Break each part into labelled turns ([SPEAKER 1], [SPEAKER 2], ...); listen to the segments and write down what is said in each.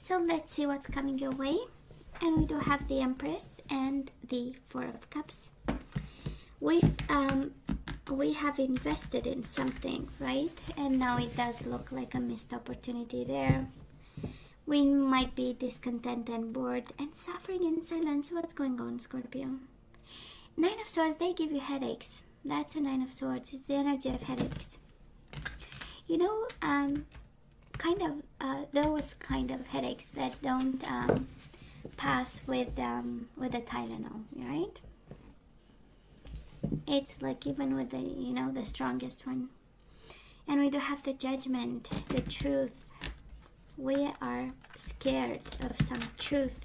[SPEAKER 1] So let's see what's coming your way. And we do have the Empress and the Four of Cups. We have invested in something, right? And now it does look like a missed opportunity there. We might be discontent and bored and suffering in silence. What's going on, Scorpio? Nine of Swords, they give you headaches. That's a Nine of Swords. It's the energy of headaches. You know, those kind of headaches that don't pass with the Tylenol, right? It's like even with the, you know, the strongest one. And we do have the Judgment, the truth. We are scared of some truth,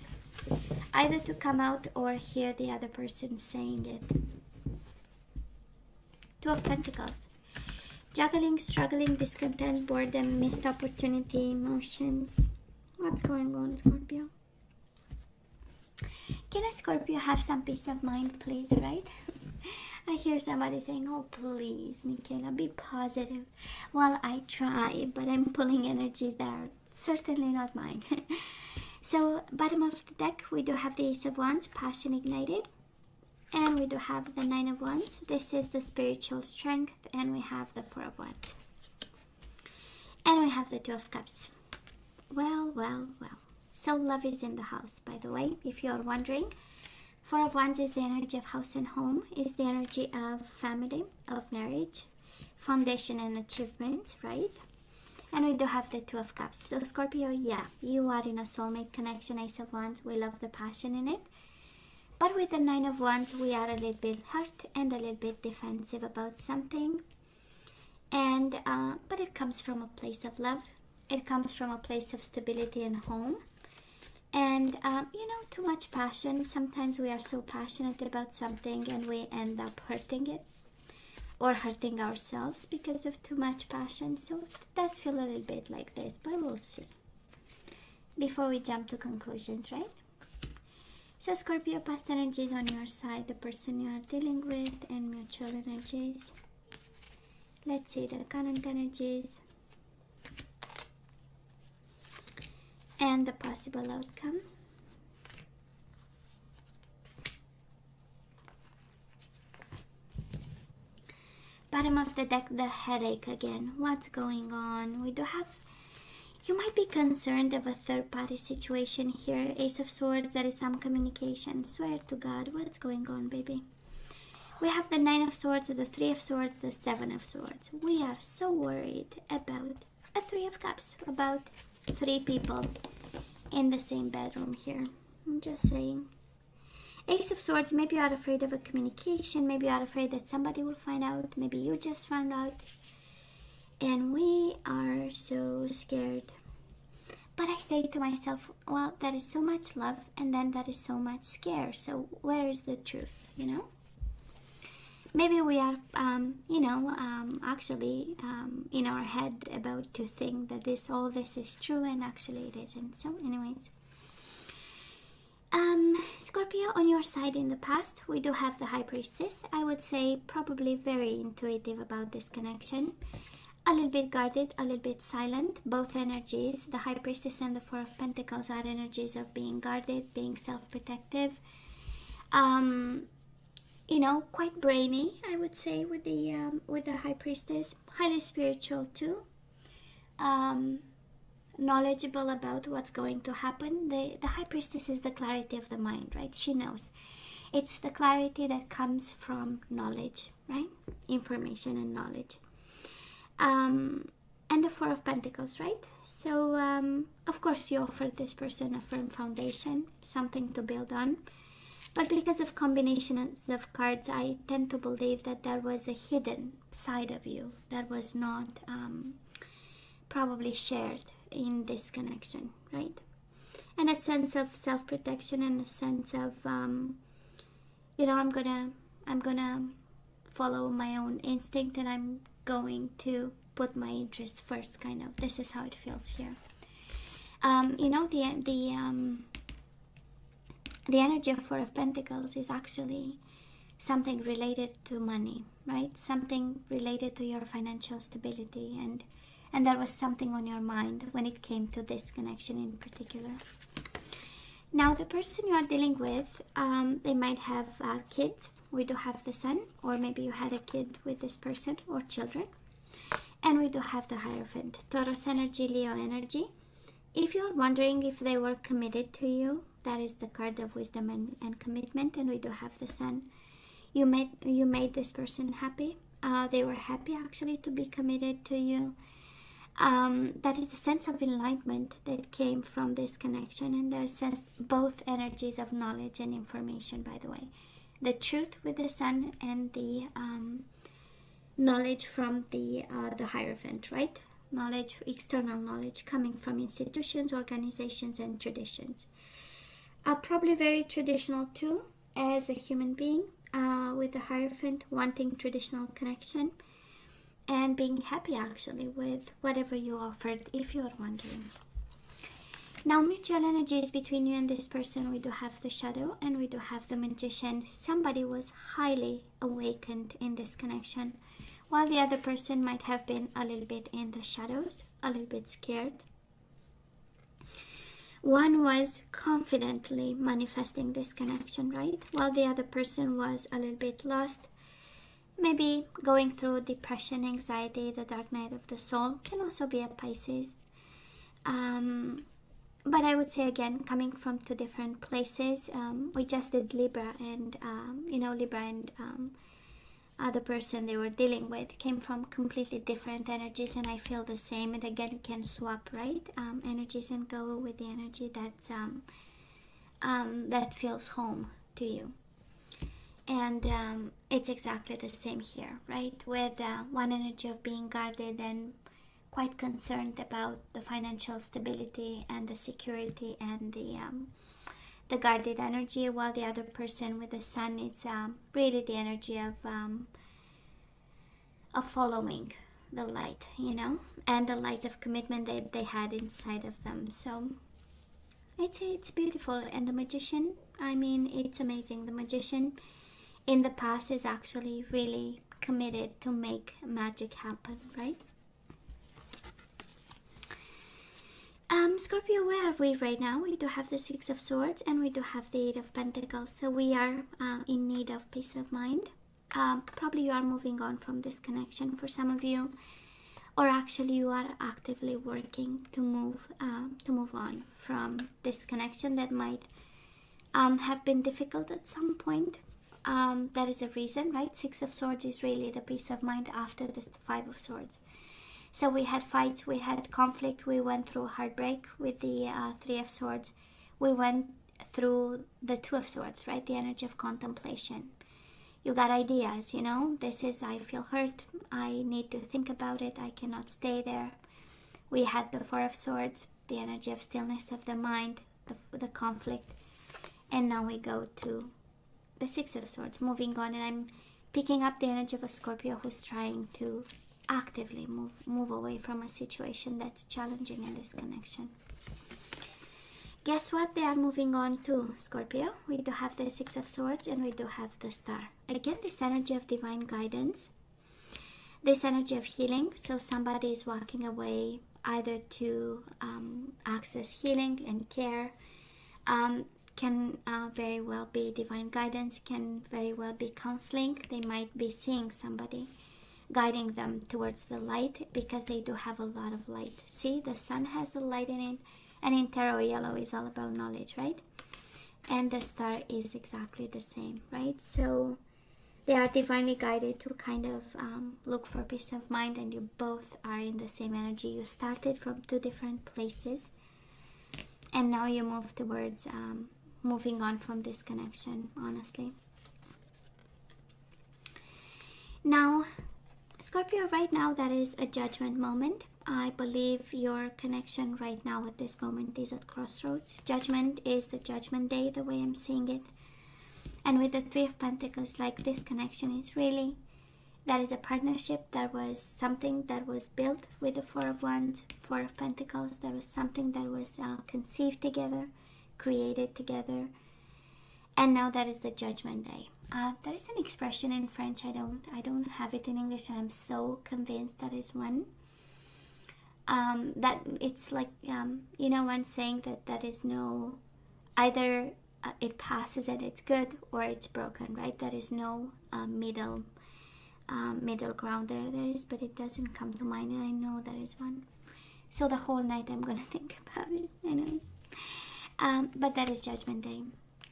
[SPEAKER 1] either to come out or hear the other person saying it. Two of Pentacles. Juggling, struggling, discontent, boredom, missed opportunity, emotions. What's going on, Scorpio? Can a Scorpio have some peace of mind, please, right? I hear somebody saying, oh, please, Michaela, be positive. Well, I try, but I'm pulling energies that are certainly not mine. So, bottom of the deck, we do have the Ace of Wands, passion ignited. And we do have the Nine of Wands. This is the spiritual strength. And we have the Four of Wands. And we have the Two of Cups. Well, well, well. So love is in the house, by the way, if you're wondering. Four of Wands is the energy of house and home. Is the energy of family, of marriage, foundation and achievements, right? And we do have the Two of Cups. So Scorpio, yeah, you are in a soulmate connection, Ace of Wands. We love the passion in it. But with the Nine of Wands, we are a little bit hurt and a little bit defensive about something. And but it comes from a place of love. It comes from a place of stability and home. And you know, too much passion. Sometimes we are so passionate about something and we end up hurting it or hurting ourselves because of too much passion. So it does feel a little bit like this, but we'll see before we jump to conclusions, right? So Scorpio, past energies on your side, the person you are dealing with, and mutual energies. Let's see the current energies and the possible outcome. Bottom of the deck, the headache again. What's going on? We do have, you might be concerned of a third-party situation here. Ace of Swords, there is some communication. Swear to God, what's going on, baby? We have the Nine of Swords, the Three of Swords, the Seven of Swords. We are so worried about a Three of Cups, about three people in the same bedroom here. I'm just saying. Ace of Swords, maybe you are afraid of a communication. Maybe you are afraid that somebody will find out. Maybe you just found out. And we are so scared. But I say to myself, well, there is so much love and then there is so much scare. So where is the truth, you know? Maybe we are, actually in our head about to think that all this is true and actually it isn't. So anyways. Scorpio, on your side in the past, we do have the High Priestess. I would say probably very intuitive about this connection. A little bit guarded, a little bit silent. Both energies, the High Priestess and the Four of Pentacles, are energies of being guarded, being self-protective. Quite brainy, I would say, with the High Priestess. Highly spiritual too. Knowledgeable about what's going to happen. The High Priestess is the clarity of the mind, right? She knows. It's the clarity that comes from knowledge, right? Information and knowledge. And the Four of Pentacles, right? So, of course, you offer this person a firm foundation, something to build on. But because of combinations of cards, I tend to believe that there was a hidden side of you that was not probably shared in this connection, right? And a sense of self-protection and a sense of, I'm gonna follow my own instinct and I'm going to put my interest first, kind of. This is how it feels here. The energy of Four of Pentacles is actually something related to money, right? Something related to your financial stability and and there was something on your mind when it came to this connection in particular. Now the person you are dealing with, they might have kids. We do have the sun, or maybe you had a kid with this person, or children. And we do have the Hierophant, Taurus energy, Leo energy. If you're wondering if they were committed to you, that is the card of wisdom and commitment. And we do have the sun. You made this person happy. They were happy actually to be committed to you. That is the sense of enlightenment that came from this connection. And there's both energies of knowledge and information, by the way. The truth with the sun, and the knowledge from the Hierophant, right? Knowledge, external knowledge coming from institutions, organizations, and traditions. Probably very traditional too, as a human being, with the Hierophant, wanting traditional connection and being happy actually with whatever you offered, if you're wondering. Now, mutual energies between you and this person, we do have the Shadow and we do have the Magician. Somebody was highly awakened in this connection, while the other person might have been a little bit in the shadows, a little bit scared. One was confidently manifesting this connection, right? While the other person was a little bit lost, maybe going through depression, anxiety, the dark night of the soul. Can also be a Pisces. But I would say, again, coming from two different places. We just did Libra, and Libra and the person they were dealing with came from completely different energies, and I feel the same. And again, you can swap, right? Energies, and go with the energy that's that feels home to you. And it's exactly the same here, right? With one energy of being guarded and quite concerned about the financial stability and the security and the guarded energy, while the other person with the sun, it's really the energy of following the light, and the light of commitment that they had inside of them. So it's beautiful. And the Magician, I mean, it's amazing. The Magician in the past is actually really committed to make magic happen, right? Scorpio, where are we right now? We do have the Six of Swords and we do have the Eight of Pentacles. So we are in need of peace of mind. Probably you are moving on from this connection for some of you, or actually you are actively working to move on from this connection that might have been difficult at some point. That is a reason, right? Six of Swords is really the peace of mind after the Five of Swords. So we had fights, we had conflict, we went through heartbreak with the Three of Swords. We went through the Two of Swords, right? The energy of contemplation. You got ideas, this is, I feel hurt, I need to think about it, I cannot stay there. We had the Four of Swords, the energy of stillness of the mind, the conflict. And now we go to the Six of Swords, moving on. And I'm picking up the energy of a Scorpio who's trying to actively move away from a situation that's challenging in this connection. Guess what? They are moving on to Scorpio. We do have the Six of Swords and we do have the Star. Again, this energy of divine guidance, this energy of healing. So somebody is walking away either to access healing and care. Can very well be divine guidance, can very well be counseling. They might be seeing somebody guiding them towards the light, because they do have a lot of light. See, the sun has the light in it, and in tarot, yellow is all about knowledge, right? And the Star is exactly the same, right? So they are divinely guided to kind of look for peace of mind, and you both are in the same energy. You started from two different places, and now you move towards moving on from this connection, honestly. Now, Scorpio, right now, that is a judgment moment. I believe your connection right now at this moment is at crossroads. Judgment is the judgment day, the way I'm seeing it. And with the Three of Pentacles, like, this connection is really, that is a partnership. That was something that was built with the Four of Wands, Four of Pentacles. There was something that was conceived together, created together. And now that is the judgment day. There is an expression in French, I don't have it in English, and I'm so convinced that is one. that it's like, you know, one saying that there is no, either it passes and it's good, or it's broken, right? There is no middle ground there. There is, but it doesn't come to mind, and I know there is one. So the whole night I'm gonna think about it anyways. But that is Judgment Day.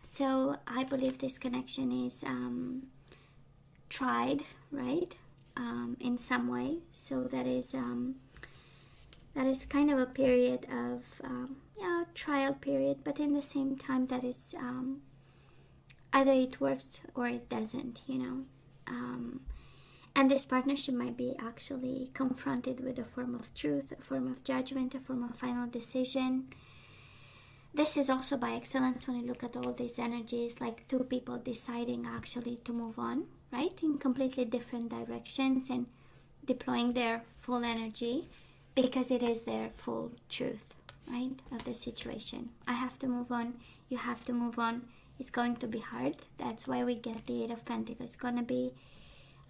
[SPEAKER 1] So I believe this connection is tried, right, in some way. So that is kind of a period of trial period, but in the same time that is either it works or it doesn't, you know. And this partnership might be actually confronted with a form of truth, a form of judgment, a form of final decision. This is also by excellence when you look at all these energies, like two people deciding actually to move on, right, in completely different directions and deploying their full energy, because it is their full truth, right, of the situation. I have to move on, you have to move on. It's going to be hard. That's why we get the Eight of Pentacles. It's going to be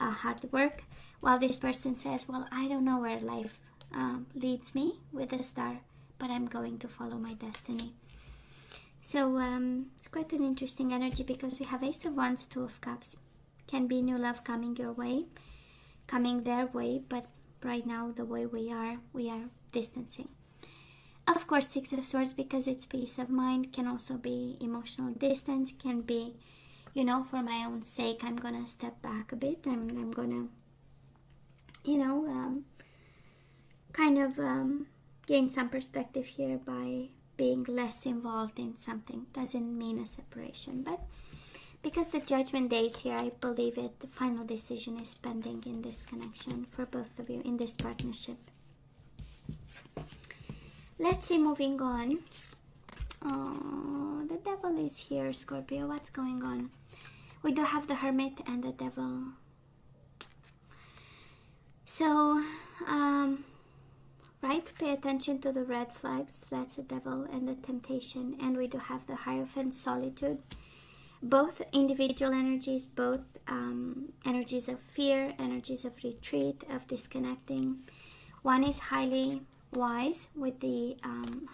[SPEAKER 1] hard work. While this person says, well, I don't know where life leads me with a star, but I'm going to follow my destiny. So it's quite an interesting energy, because we have Ace of Wands, Two of Cups. Can be new love coming your way, coming their way, but right now the way we are distancing. Of course, Six of Swords, because it's peace of mind, can also be emotional distance, can be, you know, for my own sake, I'm gonna step back a bit. I'm gonna, you know, kind of gain some perspective here by being less involved in something. Doesn't mean a separation, but because the Judgment Day is here, I believe it, the final decision is pending in this connection for both of you, in this partnership. Let's see, moving on. Oh, the Devil is here, Scorpio. What's going on? We do have the Hermit and the Devil. So, right, pay attention to the red flags. That's the Devil and the Temptation. And we do have the Hierophant, Solitude. Both individual energies, both energies of fear, energies of retreat, of disconnecting. One is highly wise with the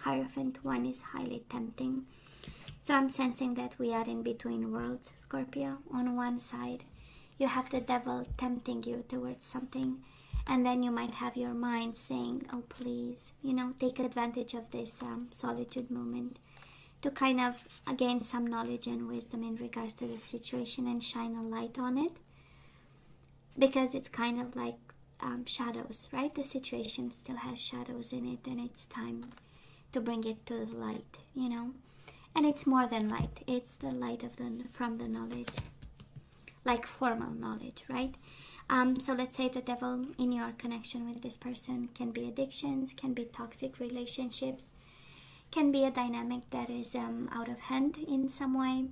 [SPEAKER 1] Hierophant, one is highly tempting. So I'm sensing that we are in between worlds, Scorpio. On one side, you have the Devil tempting you towards something, and then you might have your mind saying, oh, please, you know, take advantage of this solitude moment to kind of gain some knowledge and wisdom in regards to the situation and shine a light on it, because it's kind of like shadows, right? The situation still has shadows in it, and it's time to bring it to the light, you know. And it's more than light, it's the light of from the knowledge, like formal knowledge, right? So let's say the Devil in your connection with this person can be addictions, can be toxic relationships, can be a dynamic that is out of hand in some way,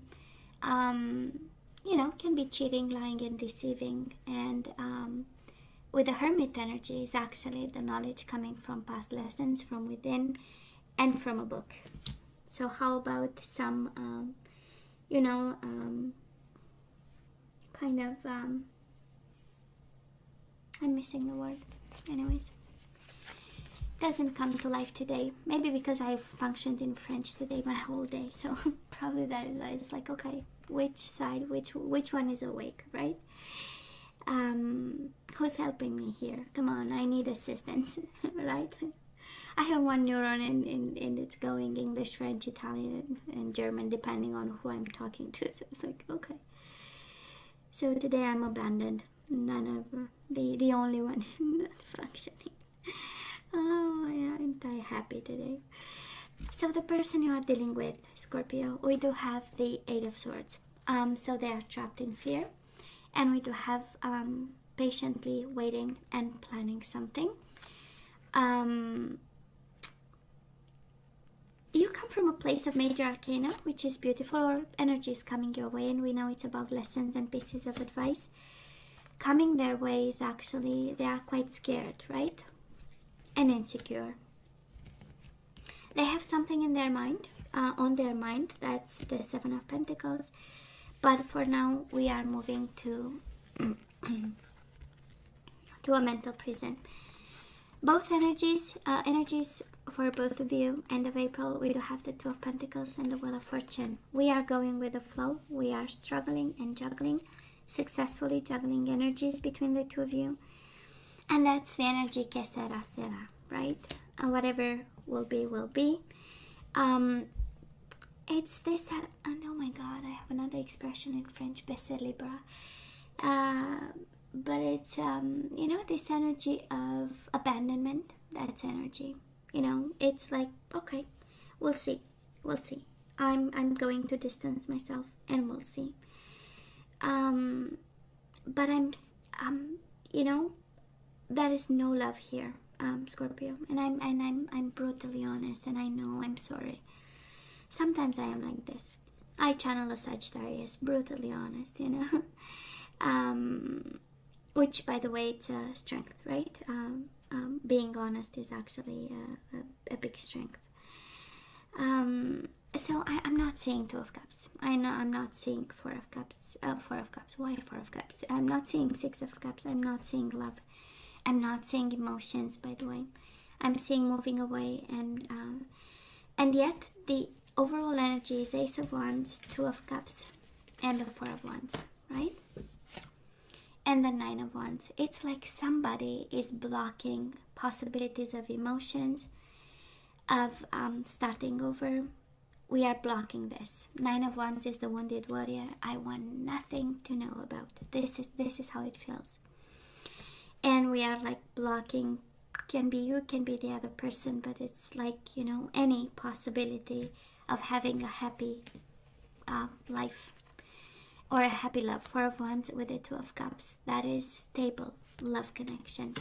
[SPEAKER 1] you know, can be cheating, lying, and deceiving. And with the Hermit energy is actually the knowledge coming from past lessons, from within, and from a book. So how about some, you know, kind of, I'm missing the word. Anyways, doesn't come to life today. Maybe because I've functioned in French today my whole day. So probably that is why it's like, okay, which side, which one is awake, right? Who's helping me here? Come on, I need assistance, right? I have one neuron and it's going English, French, Italian, and German, depending on who I'm talking to. So it's like, okay. So today I'm abandoned. None of the only one not functioning. Oh, yeah, aren't I happy today? So the person you are dealing with, Scorpio, we do have the Eight of Swords. So they are trapped in fear. And we do have patiently waiting and planning something. You come from a place of major arcana, which is beautiful, or energy is coming your way, and we know it's about lessons and pieces of advice. Coming their way is actually, they are quite scared, right? And insecure. They have something in their mind, on their mind, that's the Seven of Pentacles. But for now, we are moving to a mental prison. both energies for both of you. End of April, we do have the Two of Pentacles and the Wheel of Fortune. We are going with the flow. We are struggling and juggling, successfully juggling energies between the two of you. And that's the energy que sera, sera, right? And whatever will be, will be. It's this, and oh my god, I have another expression in French, baisser les bras. But it's, you know, this energy of abandonment. That's energy. You know, it's like, okay, we'll see. We'll see. I'm going to distance myself and we'll see. But you know, there is no love here, Scorpio. And I'm brutally honest, and I know I'm sorry. Sometimes I am like this. I channel a Sagittarius, brutally honest, you know. Which, by the way, it's a strength, right? Being honest is actually a big strength. So I'm not seeing Two of Cups. I know I'm not seeing Four of Cups. Four of Cups. Why Four of Cups? I'm not seeing Six of Cups. I'm not seeing love. I'm not seeing emotions, by the way. I'm seeing moving away, and yet the overall energy is Ace of Wands, Two of Cups, and the Four of Wands, right? And the Nine of Wands. It's like somebody is blocking possibilities of emotions, of starting over. We are blocking this. Nine of Wands is the wounded warrior. I want nothing to know about. This is how it feels. And we are like blocking, can be you, can be the other person, but it's like, you know, any possibility of having a happy life or a happy love. Four of Wands with the Two of Cups. That is stable love connection.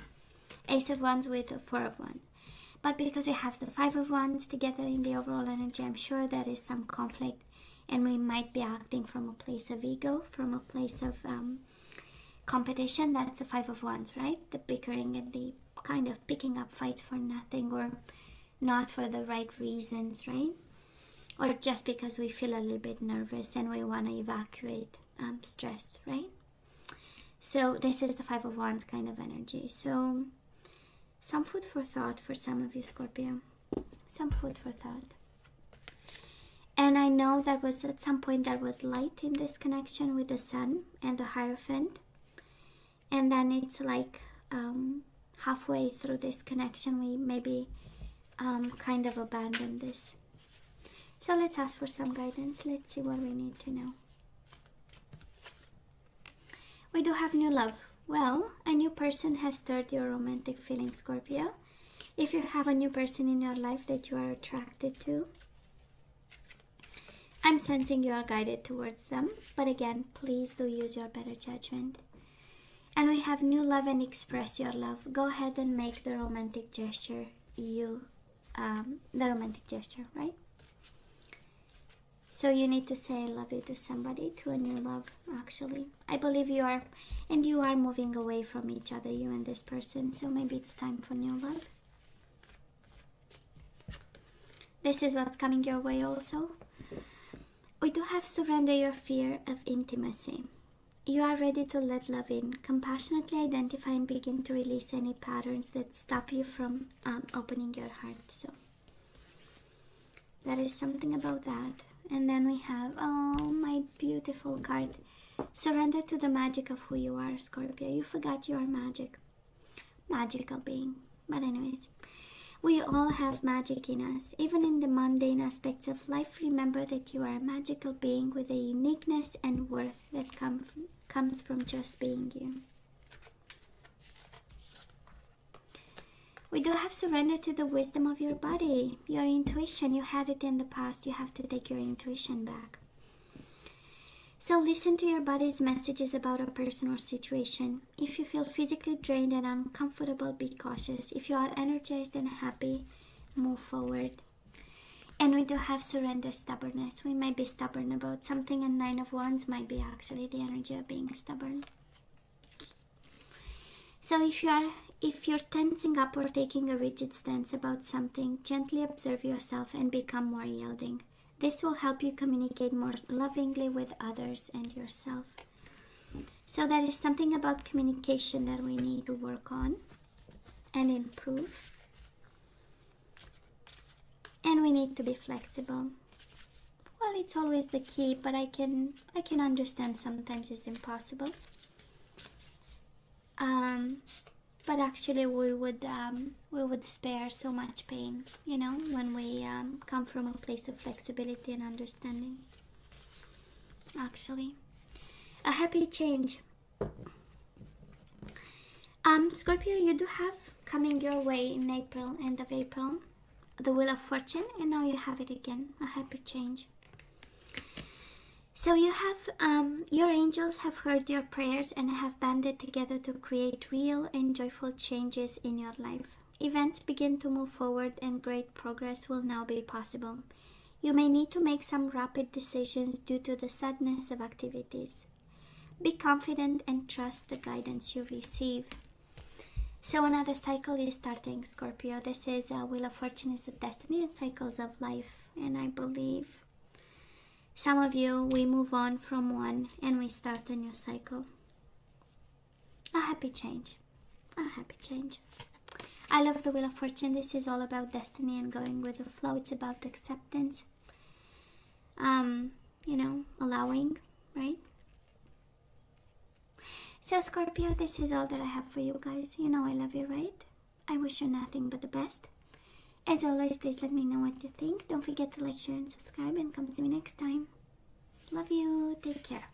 [SPEAKER 1] Ace of Wands with the Four of Wands. But because we have the Five of Wands together in the overall energy, I'm sure there is some conflict, and we might be acting from a place of ego, from a place of competition. That's the Five of Wands, right? The bickering and the kind of picking up fights for nothing, or not for the right reasons, right? Or just because we feel a little bit nervous and we want to evacuate stress, right? So this is the Five of Wands kind of energy. So some food for thought for some of you, Scorpio. Some food for thought. And I know that was at some point there was light in this connection with the Sun and the Hierophant. And then it's like halfway through this connection, we maybe kind of abandoned this. So let's ask for some guidance. Let's see what we need to know. We do have new love. Well, a new person has stirred your romantic feelings, Scorpio. If you have a new person in your life that you are attracted to, I'm sensing you are guided towards them. But again, please do use your better judgment. And we have new love and express your love. Go ahead and make the romantic gesture. The romantic gesture, right? So you need to say I love you to somebody, to a new love, actually. I believe you are, and you are moving away from each other, you and this person. So maybe it's time for new love. This is what's coming your way also. We do have surrender your fear of intimacy. You are ready to let love in. Compassionately identify and begin to release any patterns that stop you from opening your heart. So that is something about that. And then we have, oh, my beautiful card. Surrender to the magic of who you are, Scorpio. You forgot you are magic. Magical being. But anyways, we all have magic in us. Even in the mundane aspects of life, remember that you are a magical being with a uniqueness and worth that comes from just being you. We do have surrender to the wisdom of your body, your intuition. You had it in the past. You have to take your intuition back. So listen to your body's messages about a person or situation. If you feel physically drained and uncomfortable, be cautious. If you are energized and happy, move forward. And we do have surrender stubbornness. We might be stubborn about something, and Nine of Wands might be actually the energy of being stubborn. So if you're tensing up or taking a rigid stance about something, gently observe yourself and become more yielding. This will help you communicate more lovingly with others and yourself. So that is something about communication that we need to work on. and improve. And we need to be flexible. Well, it's always the key, but I can understand sometimes it's impossible. But actually we would spare so much pain, you know, when we come from a place of flexibility and understanding. Actually, a happy change. Scorpio, you do have coming your way in April, end of April, the Wheel of Fortune, and now you have it again, a happy change. So you have, your angels have heard your prayers and have banded together to create real and joyful changes in your life. Events begin to move forward and great progress will now be possible. You may need to make some rapid decisions due to the suddenness of activities. Be confident and trust the guidance you receive. So another cycle is starting, Scorpio. This is Wheel of Fortune is the destiny and cycles of life. And I believe some of you, we move on from one and we start a new cycle. A happy change. A happy change. I love the Wheel of Fortune. This is all about destiny and going with the flow. It's about acceptance. You know, allowing, right? So Scorpio, this is all that I have for you guys. You know I love you, right? I wish you nothing but the best. As always, please let me know what you think. Don't forget to like, share, and subscribe, and come see me next time. Love you. Take care.